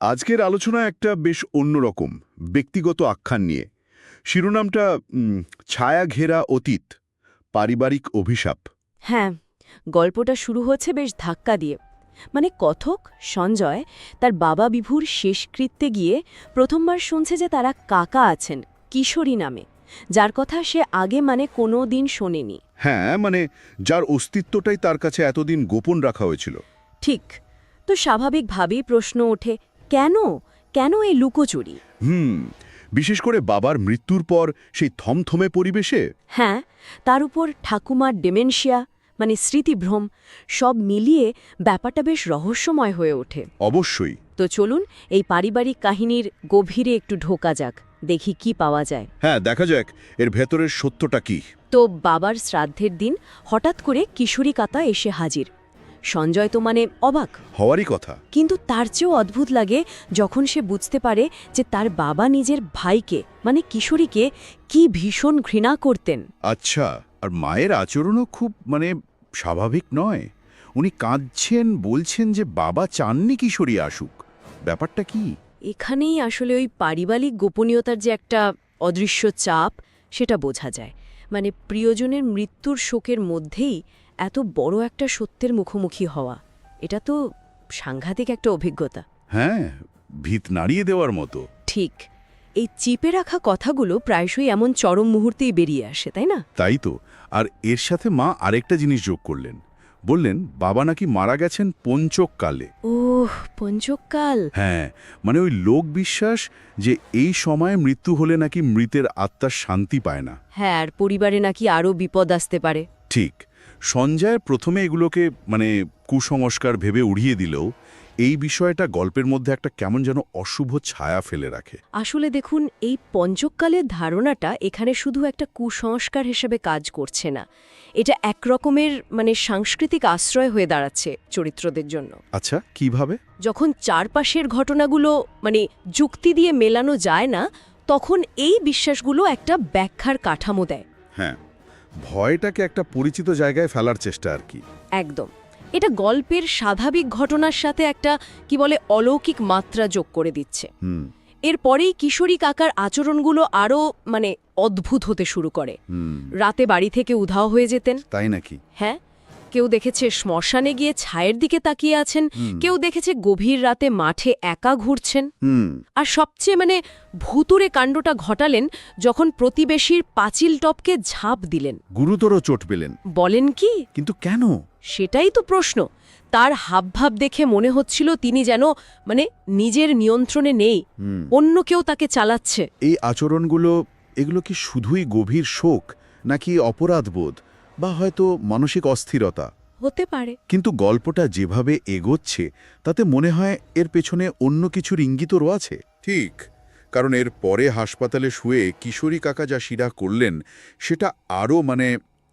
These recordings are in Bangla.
আজকের আলোচনা একটা বেশ অন্যরকম ব্যক্তিগত আখ্যান নিয়ে। শিরোনামটা ছায়া ঘেরা অতীত, পারিবারিক অভিশাপ। হ্যাঁ, গল্পটা শুরু হচ্ছে বেশ ধাক্কা দিয়ে। মানে কথক সঞ্জয় তার বাবা বিভুর শেষকৃত্যে গিয়ে প্রথমবার শুনছে যে তারা কাকা আছেন কিশোরী নামে, যার কথা সে আগে কোনো দিন শোনেনি। হ্যাঁ, মানে যার অস্তিত্বটাই তার কাছে এতদিন গোপন রাখা হয়েছিল। ঠিক। তো স্বাভাবিকভাবেই প্রশ্ন ওঠে, কেন কেন এই লুকোচুরি? বিশেষ করে বাবার মৃত্যুর পর সেই থমথমে পরিবেশে। হ্যাঁ, তার উপর ঠাকুমার ডিমেনশিয়া, স্মৃতিভ্রম, সব মিলিয়ে ব্যাপারটা বেশ রহস্যময় হয়ে ওঠে। অবশ্যই। তো চলুন এই পারিবারিক কাহিনীর গভীরে একটু ঢোকা যাক, দেখি কি পাওয়া যায়। হ্যাঁ, দেখা যাক এর ভেতরের সত্যটা কি। তো বাবার শ্রাদ্ধের দিন হঠাৎ করে কিশোরী কাকা এসে হাজির। সঞ্জয় তো অবাক হওয়ারই কথা। কিন্তু তার চেয়েও অদ্ভুত লাগে যখন সে বুঝতে পারে যে তার বাবা নিজের ভাইকে কিশোরীকে কি ভীষণ ঘৃণা করতেন। আচ্ছা, আর মায়ের আচরণও খুব স্বাভাবিক নয়। উনি কাঁদছেন, বলছেন যে বাবা চাননি কিশোরী আসুক। ব্যাপারটা কি? এখানেই আসলে ওই পারিবারিক গোপনীয়তার যে একটা অদৃশ্য চাপ, সেটা বোঝা যায়। প্রিয়জনের মৃত্যুর শোকের মধ্যেই এত বড় একটা সত্যের মুখোমুখি হওয়া, এটা তো সাংঘাতিক একটা অভিজ্ঞতা। হ্যাঁ, ভিত নাড়িয়ে দেওয়ার মতো। ঠিক। এই চিপে রাখা কথাগুলো প্রায়শই এমন চরম মুহূর্তেই বেরিয়ে আসে, তাই না? তাই তো। আর এর সাথে মা আরেকটা জিনিস যোগ করলেন। বললেন বাবা নাকি মারা গেছেন পঞ্চককালে। ওহ, পঞ্চকাল। হ্যাঁ, ওই লোক বিশ্বাস যে এই সময়ে মৃত্যু হলে নাকি মৃতের আত্মার শান্তি পায় না। হ্যাঁ, আর পরিবারে নাকি আরও বিপদ আসতে পারে। ঠিক। সঞ্জয় প্রথমে এগুলোকে কুসংস্কার ভেবে উড়িয়ে দিলেও এই বিষয়টা গল্পের মধ্যে একটা কেমন যেন অশুভ ছায়া ফেলে রাখে। আসলে দেখুন, এই পঞ্চকালের ধারণাটা এখানে শুধু একটা কুসংস্কার হিসেবে কাজ করছে না, এটা একরকমের সাংস্কৃতিক আশ্রয় হয়ে দাঁড়াচ্ছে চরিত্রদের জন্য। আচ্ছা, কিভাবে? যখন চারপাশের ঘটনাগুলো যুক্তি দিয়ে মেলানো যায় না, তখন এই বিশ্বাসগুলো একটা ব্যাখ্যার কাঠামো দেয়। হ্যাঁ, ভয়টাকে একটা পরিচিত জায়গায় ফেলার চেষ্টা আর কি। একদম। এটা গল্পের স্বাভাবিক ঘটনার সাথে একটা অলৌকিক মাত্রা যোগ করে দিচ্ছে। এরপরেই কিশোরী কাকার আচরণগুলো আরও অদ্ভুত হতে শুরু করে। রাতে বাড়ি থেকে উধাও হয়ে যেতেন। তাই নাকি? হ্যাঁ, কেউ দেখেছে শ্মশানে গিয়ে ছায়ের দিকে তাকিয়ে আছেন, কেউ দেখেছে গভীর রাতে মাঠে একা ঘুরছেন। আর সবচেয়ে ভুতুরে কাণ্ডটা ঘটালেন যখন প্রতিবেশীর পাঁচিল টপকে ঝাঁপ দিলেন। গুরুতর চোট পেলেন? বলেন কি? কিন্তু কেন? সেটাই তো প্রশ্ন। তার হাবভাব দেখে মনে হচ্ছিল তিনি যেন নিজের নিয়ন্ত্রণে নেই, অন্য কেউ তাকে চালাচ্ছে। এই আচরণগুলো, এগুলো কি শুধুই গভীর শোক, নাকি অপরাধবোধ, বা হয়তো মানসিক অস্থিরতা? হতে পারে। কিন্তু গল্পটা যেভাবে এগোচ্ছে তাতে মনে হয় এর পেছনে অন্য কিছুর ইঙ্গিতও আছে। ঠিক, কারণ এর পরে হাসপাতালে শুয়ে কিশোরী কাকা যা শিরা করলেন সেটা আরও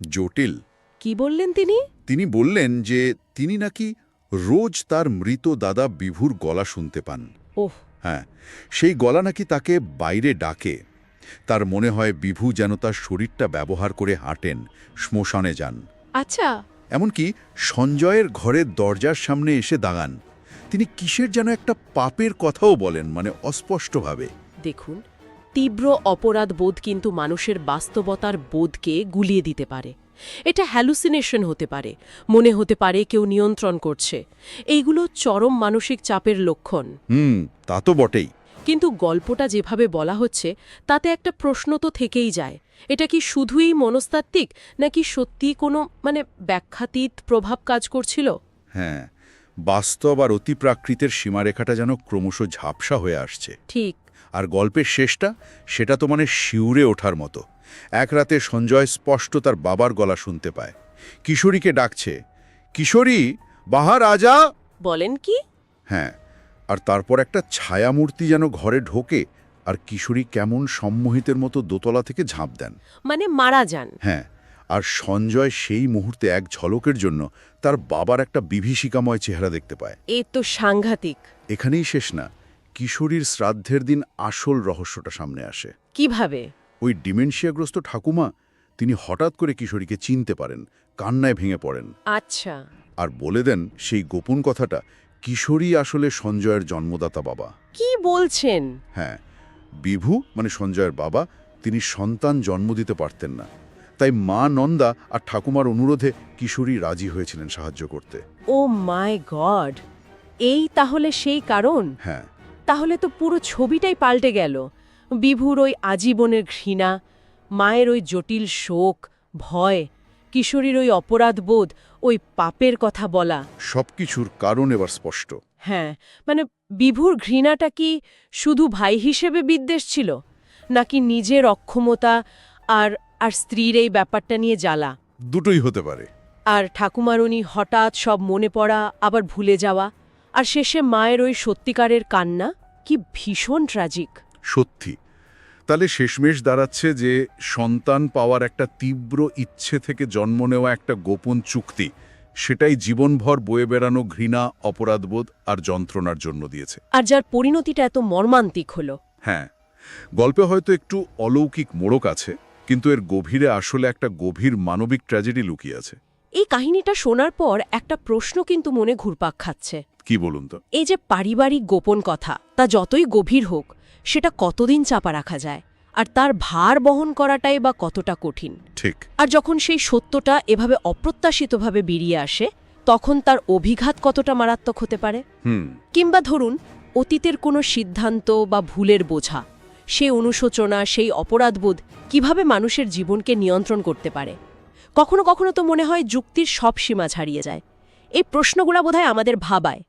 জটিল। কি বললেন তিনি? তিনি বললেন যে তিনি নাকি রোজ তার মৃত দাদা বিভুর গলা শুনতে পান। ওহ। হ্যাঁ, সেই গলা নাকি তাকে বাইরে ডাকে। তার মনে হয় বিভু যেন তার শরীরটা ব্যবহার করে হাঁটেন, শ্মশানে যান। আচ্ছা। এমনকি সঞ্জয়ের ঘরের দরজার সামনে এসে দাঁড়ান। তিনি কিসের যেন একটা পাপের কথাও বলেন, অস্পষ্টভাবে। দেখুন, তীব্র অপরাধ বোধ কিন্তু মানুষের বাস্তবতার বোধকে গুলিয়ে দিতে পারে। এটা হ্যালুসিনেশন হতে পারে, মনে হতে পারে কেউ নিয়ন্ত্রণ করছে। এইগুলো চরম মানসিক চাপের লক্ষণ। তা তো বটেই। কিন্তু গল্পটা যেভাবে বলা হচ্ছে তাতে একটা প্রশ্ন তো থেকেই যায়, এটা কি শুধুই মনস্তাত্ত্বিক, নাকি সত্যি কোনো ব্যাখ্যাতীত প্রভাব কাজ করছিল? হ্যাঁ, বাস্তব আর অতিপ্রাকৃতের সীমারেখাটা যেন ক্রমশ ঝাপসা হয়ে আসছে। ঠিক। আর গল্পের শেষটা, সেটা তো শিউরে ওঠার মতো। এক রাতে সঞ্জয় স্পষ্ট তার বাবার গলা শুনতে পায়, কিশোরীকে ডাকছে, কিশোরী বাহার আজা। বলেন কি? হ্যাঁ, আর তারপর একটা ছায়ামূর্তি যেন ঘরে ঢোকে, আর কিশোরী কেমন সম্মোহিতের মতো দোতলা থেকে ঝাঁপ দেন, মারা যান। হ্যাঁ, আর সঞ্জয় সেই মুহূর্তে এক ঝলকের জন্য তার বাবার একটা বিভীষিকাময় চেহারা দেখতে পায়। এ তো সাংঘাতিক। এখানেই শেষ না, কিশোরীর শ্রাদ্ধের দিন আসল রহস্যটা সামনে আসে। কিভাবে? ওই ডিমেনশিয়াগ্রস্ত ঠাকুমা, তিনি হঠাৎ করে কিশোরীকে চিনতে পারেন, কান্নায় ভেঙে পড়েন। আচ্ছা। আর বলে দেন সেই গোপন কথাটা, কিশোরী আসলে সঞ্জয়ের জন্মদাতা বাবা। কি বলছেন? হ্যাঁ, বিভু মানে সঞ্জয়ের বাবা, তিনি সন্তান জন্ম দিতে পারতেন না। তাই মা নন্দা আর ঠাকুমার অনুরোধে কিশোরী রাজি হয়েছিলেন সাহায্য করতে। ও মাই গড, এই তাহলে সেই কারণ? হ্যাঁ, তাহলে তো পুরো ছবিটাই পাল্টে গেল। বিভুর ওই আজীবনের ঘৃণা, মায়ের ওই জটিল শোক, ভয়, কিশোরীর ওই অপরাধবোধ, ওই পাপের কথা বলা। সবকিছুর কারণ এবার স্পষ্ট। হ্যাঁ, মানে বিভুর ঘৃণাটা কি শুধু ভাই হিসেবে বিদ্বেষ ছিল, নাকি নিজের অক্ষমতা আর আর স্ত্রীর এই ব্যাপারটা নিয়ে জ্বালা? দুটোই হতে পারে। আর ঠাকুমারুনি হঠাৎ সব মনে পড়া, আবার ভুলে যাওয়া, আর শেষে মায়ের ওই সত্যিকারের কান্না, কি ভীষণ ট্র্যাজিক। সত্যি। তাহলে শেষমেশ দাঁড়াচ্ছে যে সন্তান পাওয়ার একটা তীব্র ইচ্ছে থেকে জন্ম নেওয়া একটা গোপন চুক্তি, সেটাই জীবনভর বয়ে বেড়ানো ঘৃণা, অপরাধবোধ আর যন্ত্রণার জন্য দিয়েছে। আর যার পরিণতিটা এত মর্মান্তিক হলো। হ্যাঁ, গল্পে হয়তো একটু অলৌকিক মোড়ক আছে, কিন্তু এর গভীরে আসলে একটা গভীর মানবিক ট্র্যাজেডি লুকিয়ে আছে। এই কাহিনীটা শোনার পর একটা প্রশ্ন কিন্তু মনে ঘুরপাক খাচ্ছে। কি বলুন তো? এই যে পারিবারিক গোপন কথা, তা যতই গভীর হোক, সেটা কতদিন চাপা রাখা যায়, আর তার ভার বহন করাটাই বা কতটা কঠিন। ঠিক। আর যখন সেই সত্যটা এভাবে অপ্রত্যাশিতভাবে বেরিয়ে আসে, তখন তার অভিঘাত কতটা মারাত্মক হতে পারে। কিংবা ধরুন, অতীতের কোনো সিদ্ধান্ত বা ভুলের বোঝা, সেই অনুশোচনা, সেই অপরাধবোধ কিভাবে মানুষের জীবনকে নিয়ন্ত্রণ করতে পারে। কখনো কখনো তো মনে হয় যুক্তির সব সীমা ছাড়িয়ে যায়। এই প্রশ্নগুলো বোধহয় আমাদের ভাবায়।